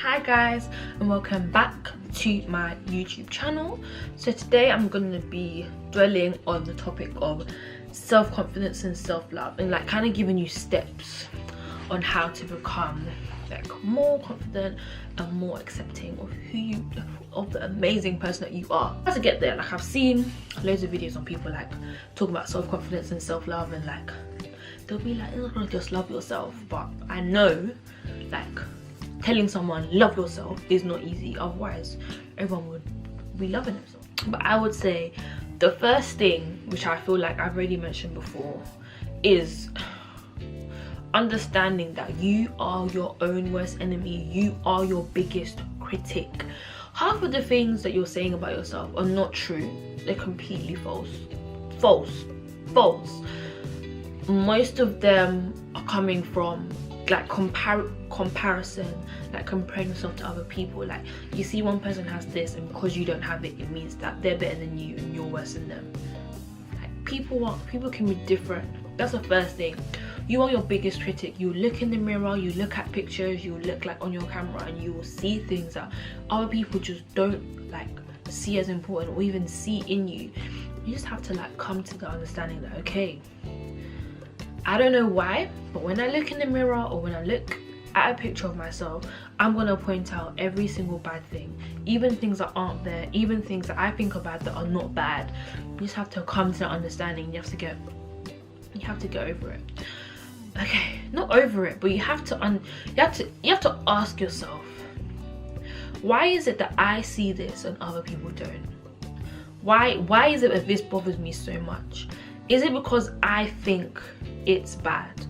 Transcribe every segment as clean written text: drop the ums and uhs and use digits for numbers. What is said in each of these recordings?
Hi guys, and welcome back to my YouTube channel. So today I'm going to be dwelling on the topic of self-confidence and self-love, and like kind of giving you steps on how to become like more confident and more accepting of the amazing person that you are. How to get there, like I've seen loads of videos on people like talking about self-confidence and self-love, and like they'll be like, oh, just love yourself. But I know like telling someone love yourself is not easy, otherwise everyone would be loving themselves. But I would say the first thing, which I feel like I've already mentioned before, is understanding that you are your own worst enemy. You are your biggest critic. Half of the things that you're saying about yourself are not true. They're completely false. Most of them are coming from like comparison, like comparing yourself to other people. Like you see one person has this, and because you don't have it, it means that they're better than you and you're worse than them. Like people can be different. That's the first thing. You are your biggest critic. You look in the mirror, you look at pictures, you look like on your camera, and you will see things that other people just don't like see as important or even see in you. You just have to like come to the understanding that, okay, I don't know why, but when I look in the mirror or when I look at a picture of myself, I'm gonna point out every single bad thing, even things that aren't there, even things that I think are bad that are not bad. You just have to come to that understanding. You have to get over it. Okay, not over it, but you have to ask yourself, why is it that I see this and other people don't? Why is it that this bothers me so much? Is it because I think it's bad?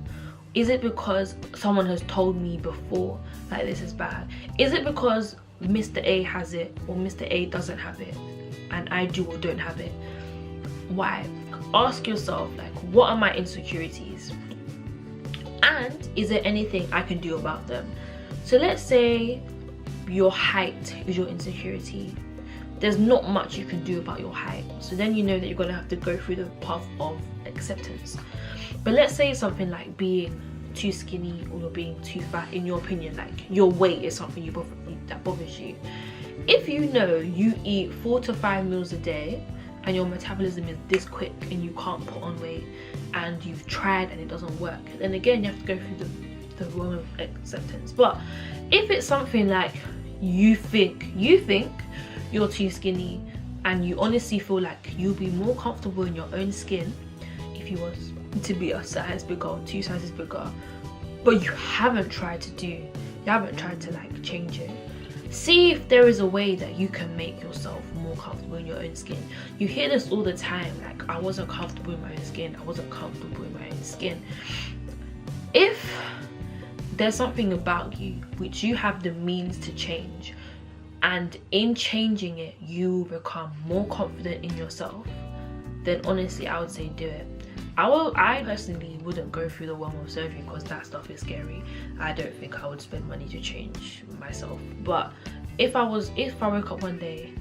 Is it because someone has told me before that this is bad? Is it because Mr. A has it or Mr. A doesn't have it and I do or don't have it? Why? Ask yourself, like, what are my insecurities? And is there anything I can do about them? So let's say your height is your insecurity. There's not much you can do about your height, so then you know that you're gonna have to go through the path of acceptance. But let's say something like being too skinny or you're being too fat. In your opinion, like your weight is something that bothers you. If you know you eat 4 to 5 meals a day and your metabolism is this quick and you can't put on weight, and you've tried and it doesn't work, then again you have to go through the realm of acceptance. But if it's something like you think you're too skinny and you honestly feel like you'll be more comfortable in your own skin if you was to be a size bigger or 2 sizes bigger, but you haven't tried to like change it. See if there is a way that you can make yourself more comfortable in your own skin. You hear this all the time, like, I wasn't comfortable in my own skin, I wasn't comfortable in my own skin. If there's something about you which you have the means to change, and in changing it you become more confident in yourself, then honestly I would say do it. I personally wouldn't go through the realm of surgery because that stuff is scary. I don't think I would spend money to change myself. But if I woke up one day,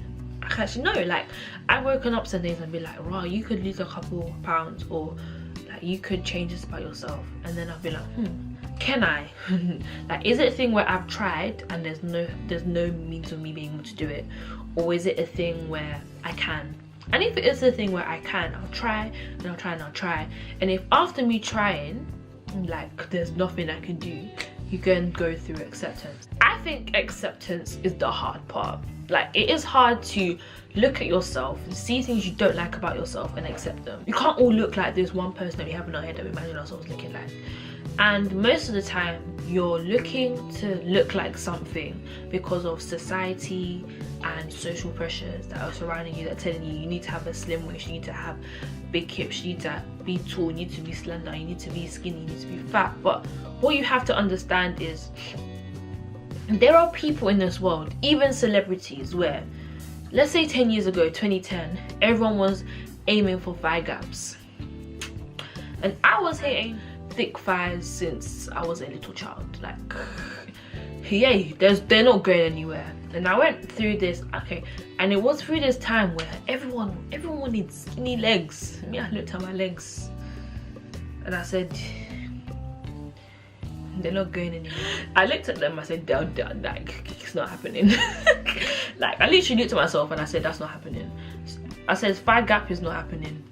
actually no, like I've woken up some days and be like, wow, you could lose a couple pounds, or like you could change this about yourself, and then I'll be like, can I? Like, is it a thing where I've tried and there's no means of me being able to do it, or is it a thing where I can? And if it is a thing where I can, I'll try and I'll try and I'll try. And if after me trying, like there's nothing I can do, you can go through acceptance. I think acceptance is the hard part. Like, it is hard to look at yourself and see things you don't like about yourself and accept them. You can't all look like this one person that we have in our head that we imagine ourselves looking like. And most of the time you're looking to look like something because of society and social pressures that are surrounding you, that are telling you need to have a slim waist, you need to have big hips, you need to be tall, you need to be slender, you need to be skinny, you need to be fat. But what you have to understand is there are people in this world, even celebrities, where let's say 10 years ago, 2010, everyone was aiming for thigh gaps, and I was hating thick thighs since I was a little child. Like, yeah, they're not going anywhere. And I went through this, okay, and it was through this time where everyone needs skinny legs. Me, I looked at my legs and I said, They're not going anywhere. I looked at them, I said, like, it's not happening. Like, I literally looked at myself and I said, that's not happening. I said, thigh gap is not happening.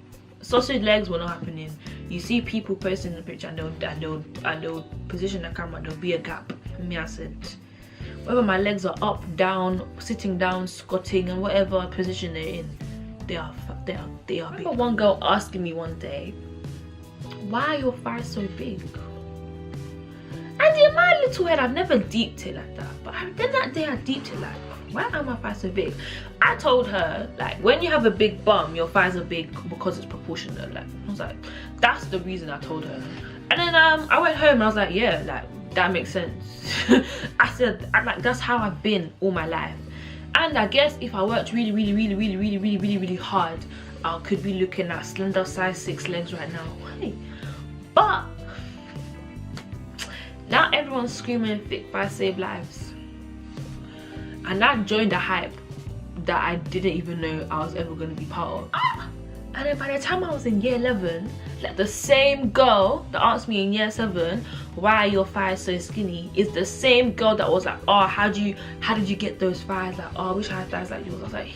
Sausage legs were not happening. You see people posting the picture and they'll position the camera, there'll be a gap. And me, I said, whether my legs are up, down, sitting down, squatting, and whatever position they're in, they are big. I remember one girl asking me one day, why are your thighs so big? And in my little head, I've never deeped it like that. But then that day I deeped it like, why are my thighs so big? I told her, like, when you have a big bum, your thighs are big because it's proportional. Like, I was like, that's the reason. I told her. And then I went home and I was like, yeah, like, that makes sense. I said, like, that's how I've been all my life. And I guess if I worked really hard, I could be looking at slender size 6 legs right now. But now everyone's screaming thick thighs save lives, and that joined the hype that I didn't even know I was ever going to be part of. And then by the time I was in year 11, like, the same girl that asked me in year 7, why are your thighs so skinny, is the same girl that was like, oh, how did you get those thighs? Like, oh, I wish I had thighs like yours. I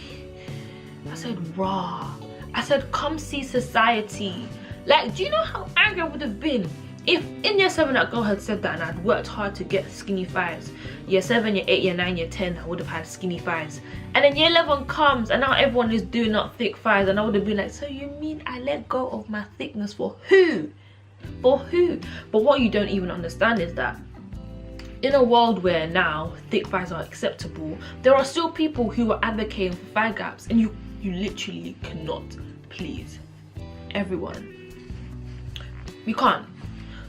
said, raw. I said, come see society. Like, do you know how angry I would have been if in year 7 that girl had said that and I'd worked hard to get skinny thighs? Year 7, year 8, year 9, year 10, I would have had skinny thighs. And then year 11 comes and now everyone is doing up thick thighs, and I would have been like, so you mean I let go of my thickness for who? For who? But what you don't even understand is that in a world where now thick thighs are acceptable, there are still people who are advocating for thigh gaps, and you literally cannot please everyone. You can't.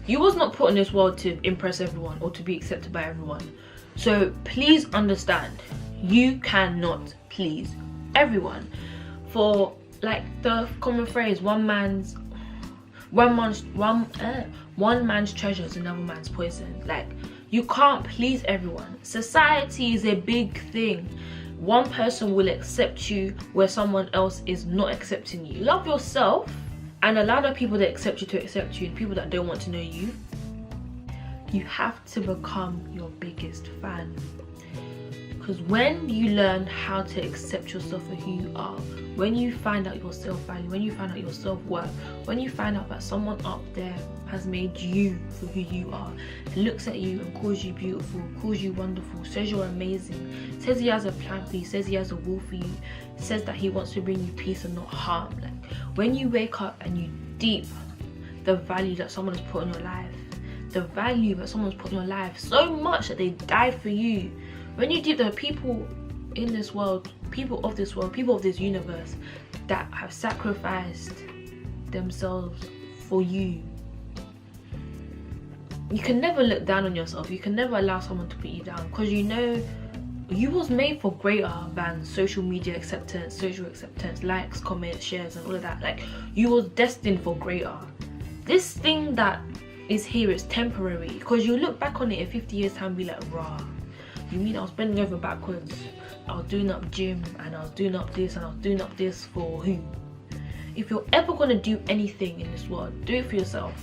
You was not put in this world to impress everyone or to be accepted by everyone. So please understand, you cannot please everyone. For, like, the common phrase, one man's treasure is another man's poison. Like, you can't please everyone. Society is a big thing. One person will accept you where someone else is not accepting you. Love yourself and allow the people that accept you to accept you, and people that don't want to know you. You have to become your biggest fan. Because when you learn how to accept yourself for who you are, when you find out your self-value, when you find out your self-worth, when you find out that someone up there has made you for who you are, and looks at you and calls you beautiful, calls you wonderful, says you're amazing, says he has a plan for you, says he has a will for you, says that he wants to bring you peace and not harm. Like, when you wake up and you deep the value that someone has put in your life, the value that someone's put in your life so much that they died for you. When you deep the people in this world, people of this world, people of this universe that have sacrificed themselves for you, you can never look down on yourself. You can never allow someone to put you down, because you know you was made for greater than social media acceptance, social acceptance, likes, comments, shares, and all of that. Like, you was destined for greater. This thing that is here is temporary, because you look back on it in 50 years time and be like, rah, you mean I was bending over backwards, I was doing up gym, and I was doing up this, and I was doing up this for who? If you're ever going to do anything in this world, do it for yourself.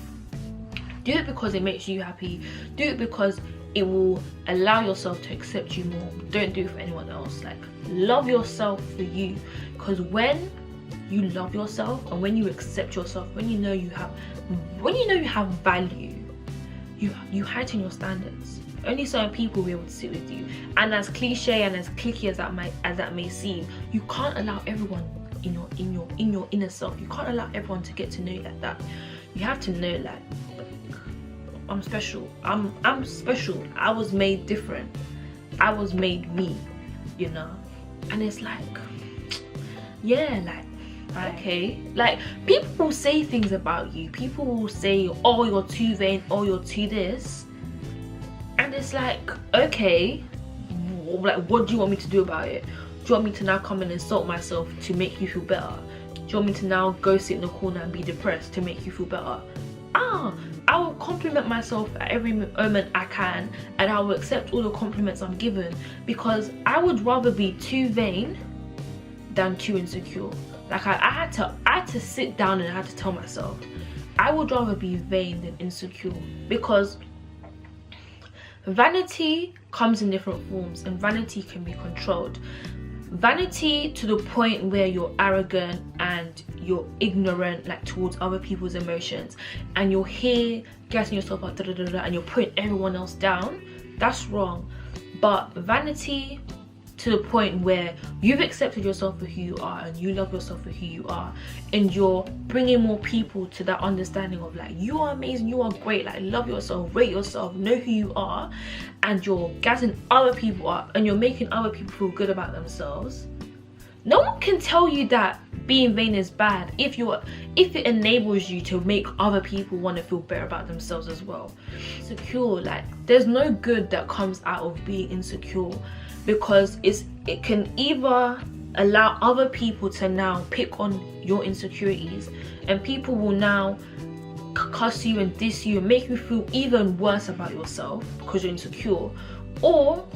Do it because it makes you happy. Do it because it will allow yourself to accept you more. Don't do it for anyone else. Like, love yourself for you, because when you love yourself and when you accept yourself, when you know you have value, you heighten your standards. Only certain people will be able to sit with you. And as cliche and as cliquey as that may seem, you can't allow everyone in your inner self. You can't allow everyone to get to know you like that. You have to know, like, I'm special. I'm special. I was made different. I was made me, you know. And it's like, yeah, like, okay, like, people will say things about you. People will say, oh, you're too vain, oh, you're too this. And it's like, okay, like, what do you want me to do about it? Do you want me to now come and insult myself to make you feel better? Do you want me to now go sit in the corner and be depressed to make you feel better? I will compliment myself at every moment I can, and I will accept all the compliments I'm given, because I would rather be too vain than too insecure. Like, I had to sit down and I had to tell myself, I would rather be vain than insecure, because vanity comes in different forms, and vanity can be controlled. Vanity to the point where you're arrogant and you're ignorant, like, towards other people's emotions, and you're here gassing yourself up, and you're putting everyone else down. That's wrong. But vanity to the point where you've accepted yourself for who you are, and you love yourself for who you are, and you're bringing more people to that understanding of, like, you are amazing, you are great, like, love yourself, rate yourself, know who you are, and you're gassing other people up, and you're making other people feel good about themselves. No one can tell you that being vain is bad if it enables you to make other people want to feel better about themselves as well. Insecure, like, there's no good that comes out of being insecure, because it can either allow other people to now pick on your insecurities, and people will now cuss you and diss you and make you feel even worse about yourself because you're insecure, or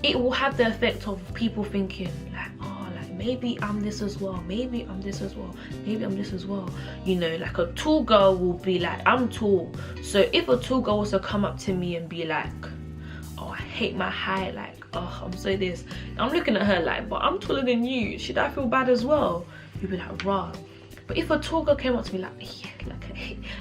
it will have the effect of people thinking, like, oh, like, maybe I'm this as well, maybe I'm this as well, maybe I'm this as well. You know, like, a tall girl will be like, I'm tall, so if a tall girl was to come up to me and be like, oh, I hate my height, like, oh, I'm so this, I'm looking at her like, but I'm taller than you, should I feel bad as well? You'd be like, rah. But if a tall girl came up to me like, yeah,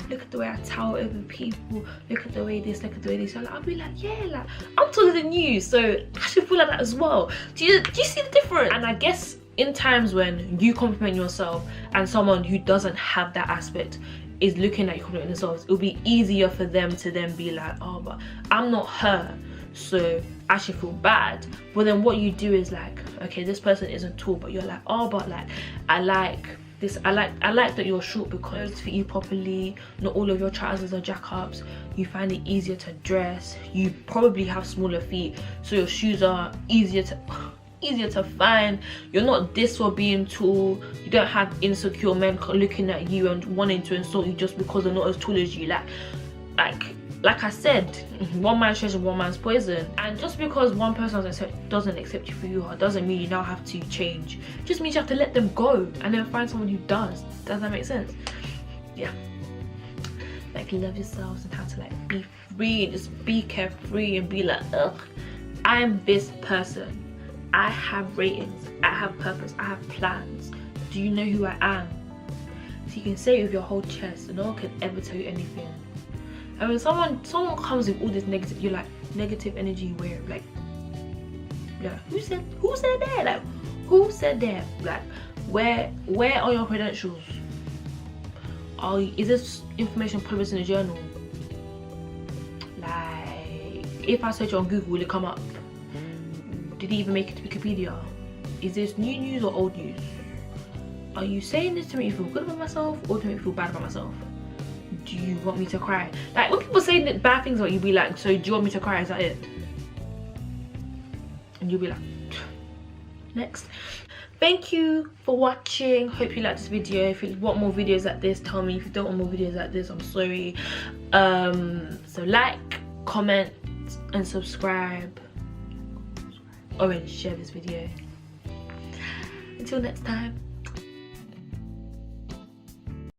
look at the way I tower over people, look at the way this, look at the way this, I'll be like, yeah, like, I'm taller than you, so I should feel like that as well. Do you see the difference? And I guess in times when you compliment yourself and someone who doesn't have that aspect is looking at you complimenting themselves, it'll be easier for them to then be like, oh, but I'm not her, so I should feel bad. But then what you do is like, okay, this person isn't tall, but you're like, oh, but like, I like this, I like that you're short because it fit you properly, not all of your trousers are jack-ups, you find it easier to dress, you probably have smaller feet, so your shoes are easier to find, you're not this for being tall, you don't have insecure men looking at you and wanting to insult you just because they're not as tall as you. Like I said, one man's trash and one man's poison. And just because one person doesn't accept you for who you are doesn't mean you now have to change. It just means you have to let them go and then find someone who does. Does that make sense? Yeah. Like, love yourselves and how to, like, be free and just be carefree and be like, ugh, I'm this person. I have ratings, I have purpose, I have plans. Do you know who I am? So you can say it with your whole chest and no one can ever tell you anything. And when someone comes with all this negative, you're like, negative energy where? Like, yeah, who said that? Like, who said that? Like, where are your credentials? Is this information published in a journal? Like, if I search on Google, will it come up? Did he even make it to Wikipedia? Is this new news or old news? Are you saying this to make me feel good about myself or to make me feel bad about myself? Do you want me to cry? Like, when people say bad things about you, be like, so do you want me to cry? Is that it? And you'll be like, next. Thank you for watching. Hope you liked this video. If you want more videos like this, tell me. If you don't want more videos like this, I'm sorry. So like, comment and subscribe, or share this video. Until next time.